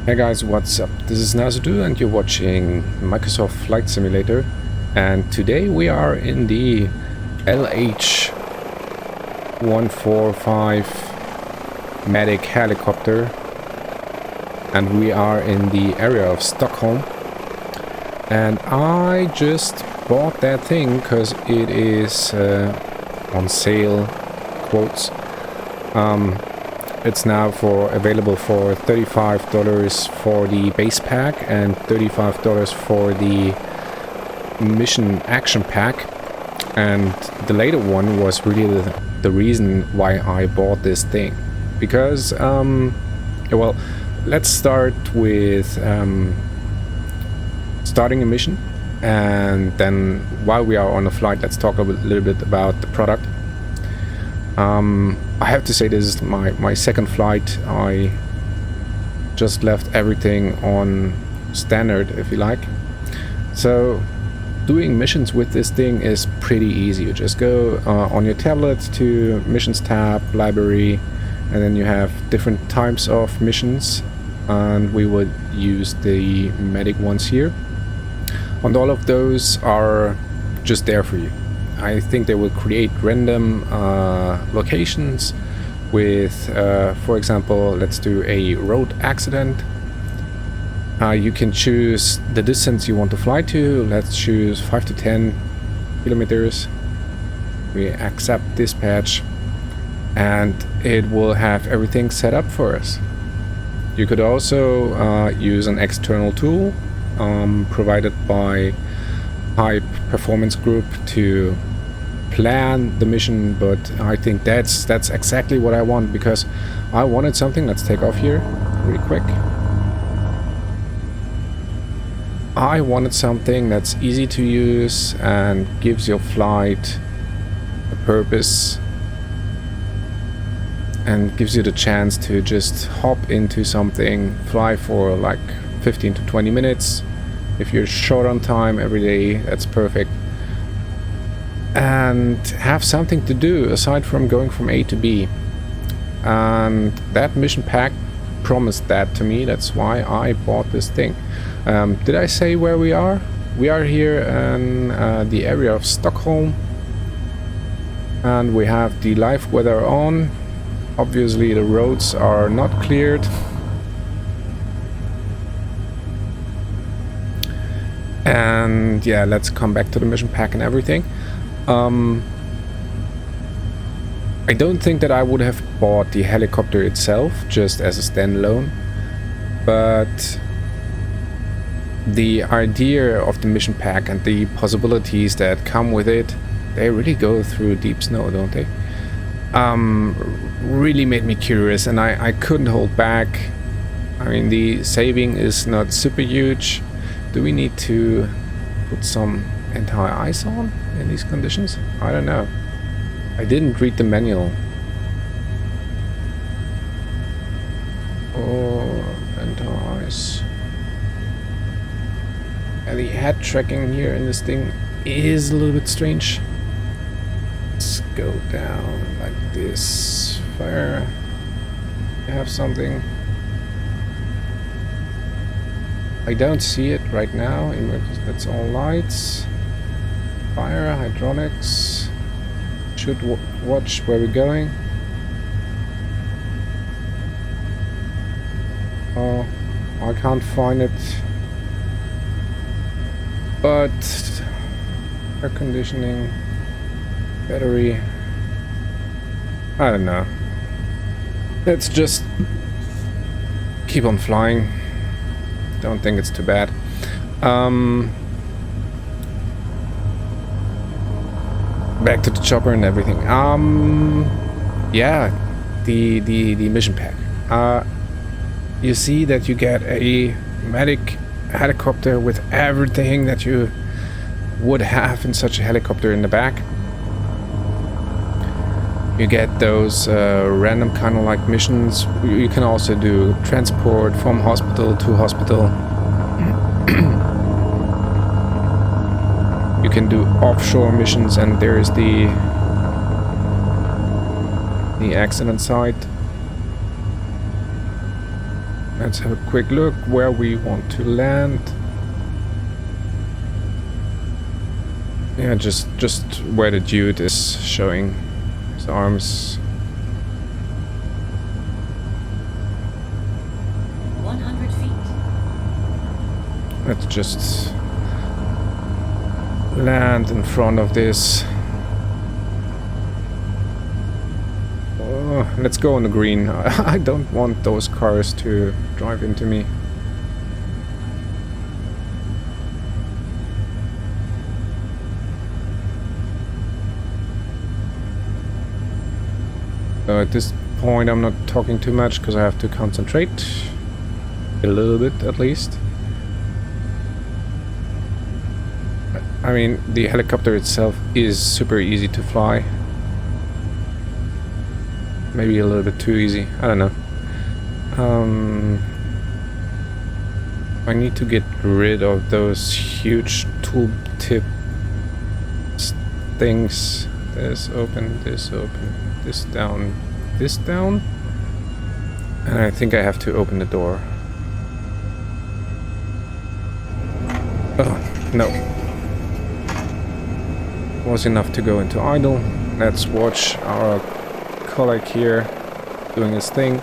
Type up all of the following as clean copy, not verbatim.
Hey guys, what's up? This is Nazadu and you're watching Microsoft Flight Simulator, and today we are in the H145 medic helicopter, and we are in the area of Stockholm. And I just bought that thing because it is on sale, quotes. It's now available for $35 for the base pack and $35 for the mission action pack. And the later one was really the reason why I bought this thing. Because, well, let's start with starting a mission. And then while we are on the flight, let's talk a little bit about the product. I have to say this is my second flight. I just left everything on standard, if you like. So doing missions with this thing is pretty easy. You just go on your tablet to missions tab, library, and then you have different types of missions, and we would use the medic ones here. And all of those are just there for you. I think they will create random locations with, for example, let's do a road accident. You can choose the distance you want to fly to. Let's choose 5 to 10 kilometers. We accept dispatch, and it will have everything set up for us. You could also use an external tool provided by Hype Performance Group to plan the mission, but I think that's exactly what I want, because I wanted something. Let's take off here really quick. I wanted something that's easy to use and gives your flight a purpose and gives you the chance to just hop into something, fly for like 15 to 20 minutes. If you're short on time every day, that's perfect. And have something to do aside from going from A to B. And that mission pack promised that to me. That's why I bought this thing. Did I say where we are? We are here in the area of Stockholm. And we have the live weather on. Obviously the roads are not cleared. And yeah, let's come back to the mission pack and everything. I don't think that I would have bought the helicopter itself just as a standalone, but the idea of the mission pack and the possibilities that come with it, they really go through deep snow, don't they? Really made me curious, and I couldn't hold back. I mean, the saving is not super huge. Do we need to put some anti-ice on in these conditions? I don't know. I didn't read the manual. Oh, anti-ice. And the head tracking here in this thing is a little bit strange. Let's go down like this. Fire. I have something. I don't see it right now. That's all lights. Fire, hydraulics. Should watch where we're going. Oh, I can't find it. But air conditioning, battery. I don't know. Let's just keep on flying. Don't think it's too bad. Back to the chopper and everything. Yeah, the mission pack. You see that you get a medic helicopter with everything that you would have in such a helicopter in the back. You get those random kind of like missions. You can also do transport from hospital to hospital. You can do offshore missions, and there is the accident site. Let's have a quick look where we want to land. Yeah, just where the dude is showing his arms. 100 feet. Let's just land in front of this. Oh, let's go on the green. I don't want those cars to drive into me. So at this point I'm not talking too much because I have to concentrate a little bit at least. I mean, the helicopter itself is super easy to fly. Maybe a little bit too easy, I don't know. I need to get rid of those huge tooltip things. This open, this down, this down. And I think I have to open the door. Oh, no. Was enough to go into idle. Let's watch our colleague here doing his thing.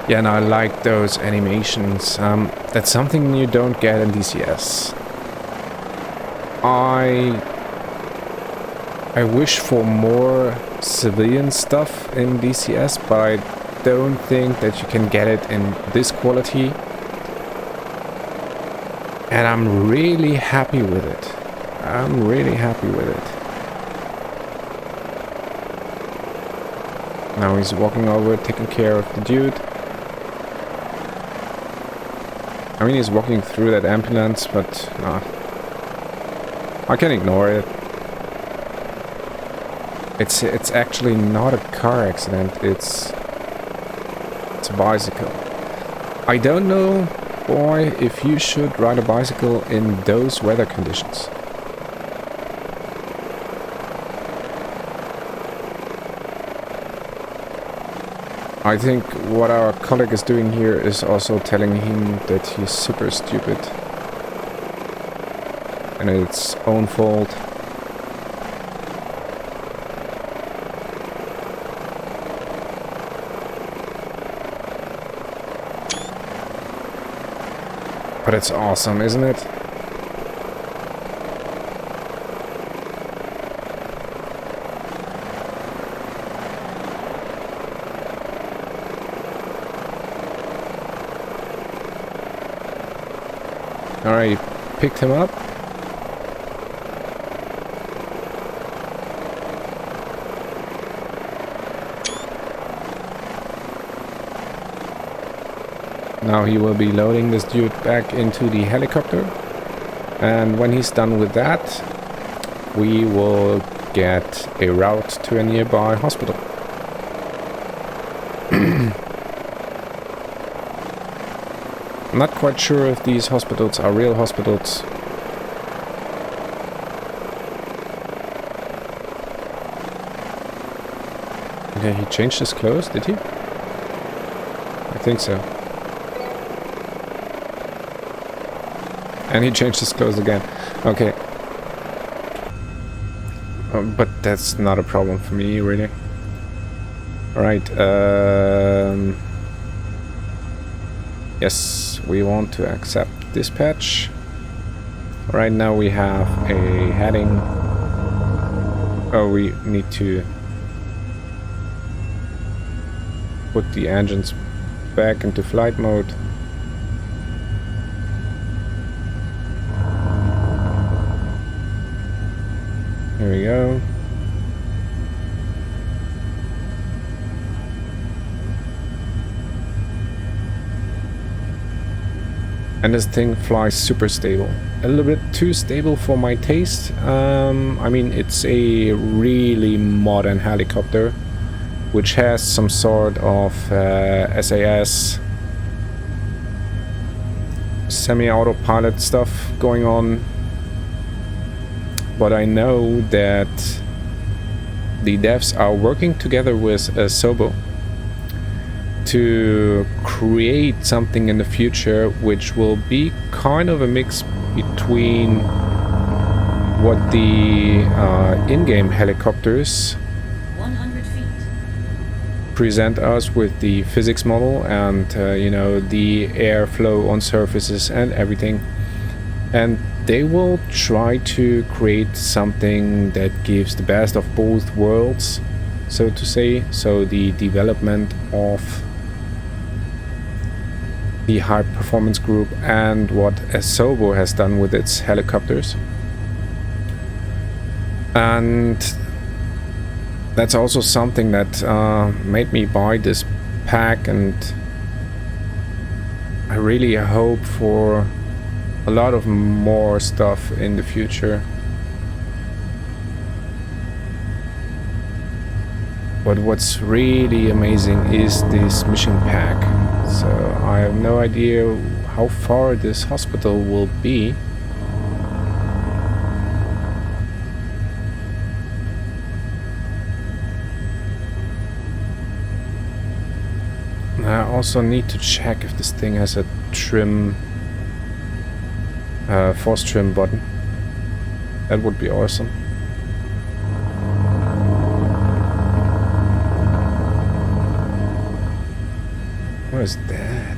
Yeah, and I like those animations. That's something you don't get in DCS. I wish for more civilian stuff in DCS, but I don't think that you can get it in this quality. And I'm really happy with it. I'm really happy with it. Now he's walking over, taking care of the dude. I mean, he's walking through that ambulance, but I can ignore it. It's actually not a car accident. It's a bicycle. I don't know, boy, if you should ride a bicycle in those weather conditions. I think what our colleague is doing here is also telling him that he's super stupid. And it's own fault. But it's awesome, isn't it? Alright, picked him up. Now he will be loading this dude back into the helicopter. And when he's done with that, we will get a route to a nearby hospital. I'm not quite sure if these hospitals are real hospitals. Okay, he changed his clothes, did he? I think so. And he changed his clothes again. Okay. But that's not a problem for me, really. Alright, yes, we want to accept dispatch. Right now we have a heading. Oh, we need to put the engines back into flight mode. Here we go. And this thing flies super stable. A little bit too stable for my taste. I mean, it's a really modern helicopter, which has some sort of SAS semi-autopilot stuff going on. But I know that the devs are working together with Sobo to create something in the future which will be kind of a mix between what the in-game helicopters 100 feet. present us with the physics model and you know, the airflow on surfaces and everything, and they will try to create something that gives the best of both worlds, so to say. So the development of the high performance group and what Asobo has done with its helicopters. And that's also something that made me buy this pack, and I really hope for a lot of more stuff in the future. But what's really amazing is this mission pack. So I have no idea how far this hospital will be. I also need to check if this thing has a trim, force trim button. That would be awesome. What is that?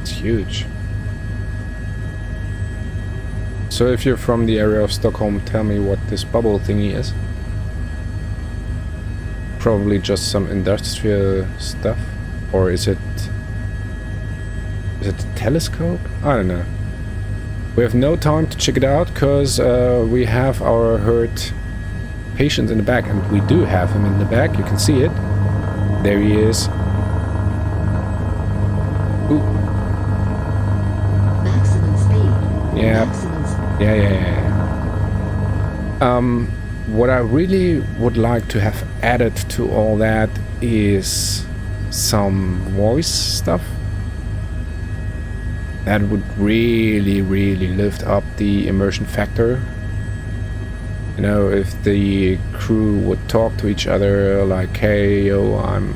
It's huge. So if you're from the area of Stockholm, tell me what this bubble thingy is. Probably just some industrial stuff. Or is it a telescope? I don't know. We have no time to check it out because we have our hurt patient in the back, and we do have him in the back. You can see it. There he is. Ooh. Maximum speed. Yeah. Maximum Yeah. What I really would like to have added to all that is some voice stuff. That would really lift up the immersion factor. You know, if the crew would talk to each other like, hey, yo, I'm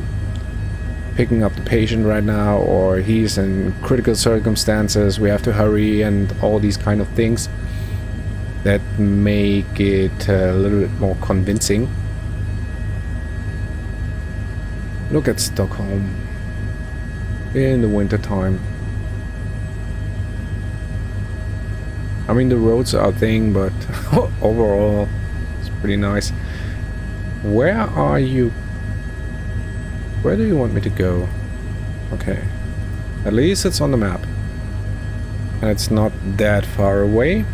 picking up the patient right now, or he's in critical circumstances, we have to hurry, and all these kind of things that make it a little bit more convincing. Look at Stockholm in the winter time. I mean, the roads are a thing, but overall it's pretty nice. Where are you? Where do you want me to go? Okay, at least it's on the map and it's not that far away.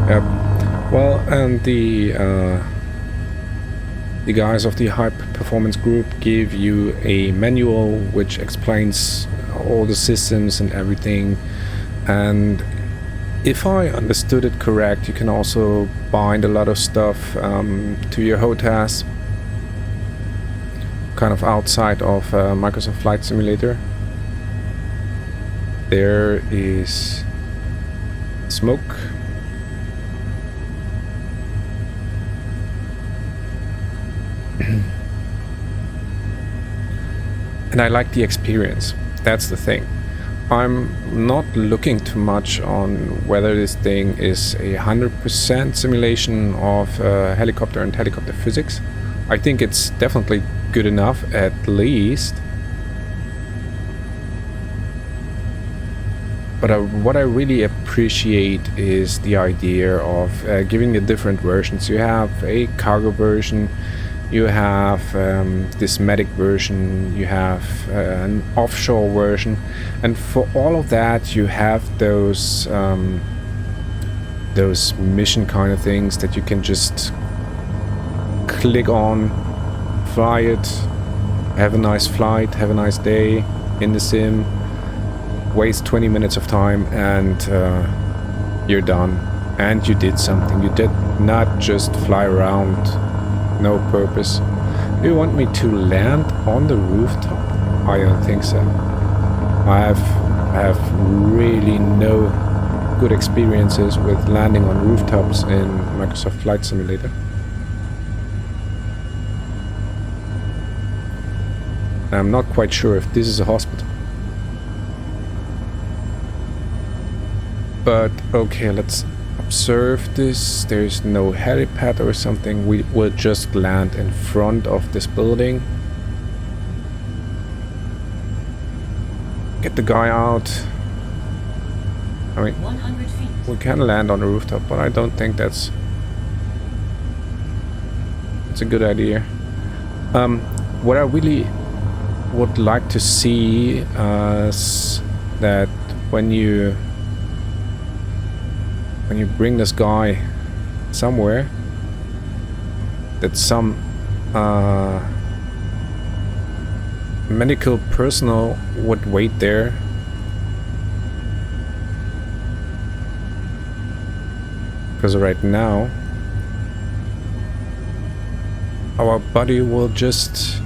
Yep. Well, and the guys of the high performance group give you a manual which explains all the systems and everything. And if I understood it correct, you can also bind a lot of stuff to your HOTAS, kind of outside of Microsoft Flight Simulator. There is smoke. And I like the experience. That's the thing. I'm not looking too much on whether this thing is 100% simulation of helicopter and helicopter physics. I think it's definitely good enough, at least. But what I really appreciate is the idea of giving the different versions. You have a cargo version, you have this medic version, you have an offshore version, and for all of that you have those mission kind of things that you can just click on, fly it, have a nice flight, have a nice day in the sim, waste 20 minutes of time, and you're done. And you did something. You did not just fly around, no purpose. Do you want me to land on the rooftop? I don't think so. I have really no good experiences with landing on rooftops in Microsoft Flight Simulator. I'm not quite sure if this is a hospital. But okay, let's observe this. There's no helipad or something. We will just land in front of this building. Get the guy out. I mean, 100 feet. we can land on the rooftop, but I don't think that's a good idea. What I really would like to see is that when you bring this guy somewhere, that some medical personnel would wait there. Because right now our buddy will just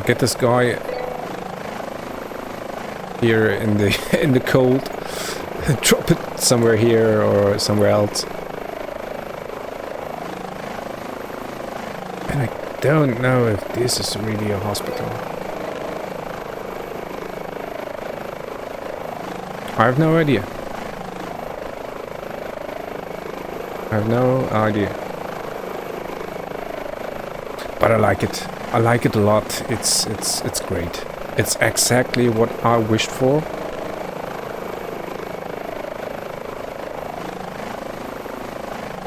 get this guy here in the in the cold, drop it somewhere here or somewhere else. And I don't know if this is really a hospital. I have no idea. I have no idea. But I like it. I like it a lot. It's great. It's exactly what I wished for.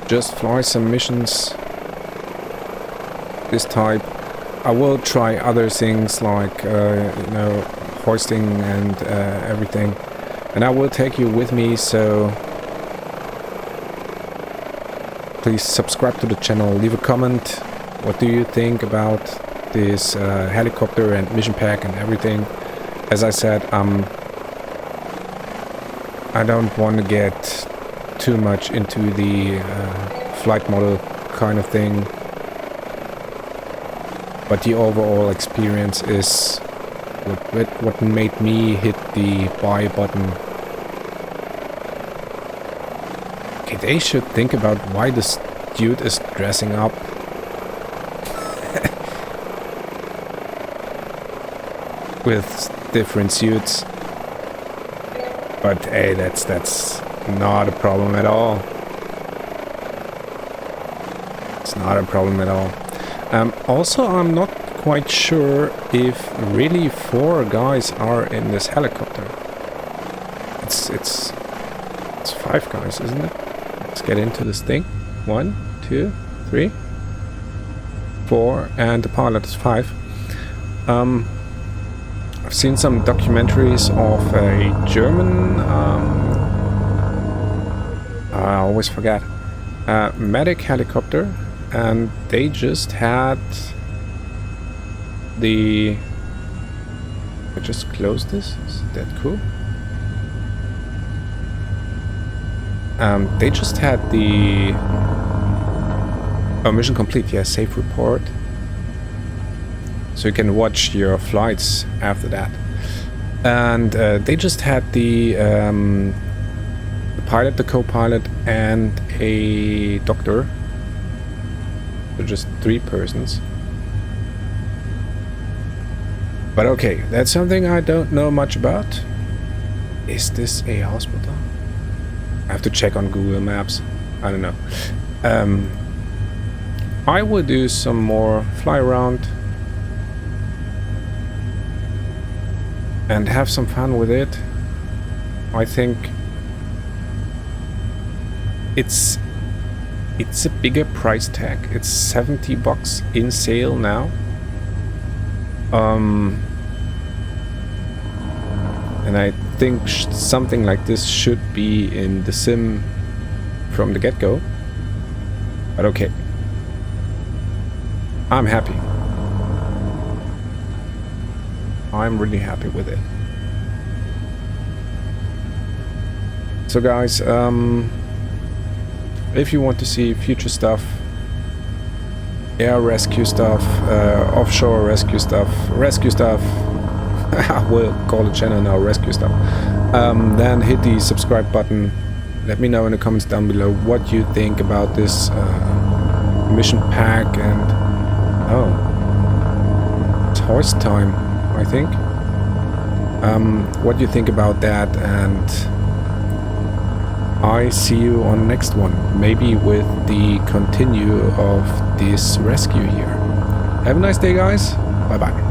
Just fly some missions this type. I will try other things like you know, hoisting and everything, and I will take you with me. So please subscribe to the channel, leave a comment. What do you think about this helicopter and mission pack and everything? As I said, I don't want to get too much into the flight model kind of thing, but the overall experience is what made me hit the buy button. Okay, they should think about why this dude is dressing up. With different suits. But hey, that's not a problem at all. It's not a problem at all. Also, I'm not quite sure if really 4 guys are in this helicopter. It's 5 guys, isn't it? Let's get into this thing. 1, 2, 3, 4, and the pilot is 5. I've seen some documentaries of a German, I always forget, medic helicopter, and they just had the... I just closed this? Is that cool? They just had the... Oh, mission complete, yeah, safe report. So you can watch your flights after that. And they just had the pilot, the co-pilot, and a doctor. So just 3 persons. But okay, that's something I don't know much about. Is this a hospital? I have to check on Google Maps. I don't know. I will do some more fly around and have some fun with it. I think it's a bigger price tag. It's $70 in sale now. And I think something like this should be in the sim from the get-go. But okay, I'm happy. I'm really happy with it. So guys, if you want to see future stuff, air rescue stuff, offshore rescue stuff, we'll call the channel now rescue stuff, then hit the subscribe button. Let me know in the comments down below what you think about this mission pack. And oh, it's hoist time, I think. What do you think about that? And I see you on the next one, maybe with the continue of this rescue here. Have a nice day, guys. Bye bye.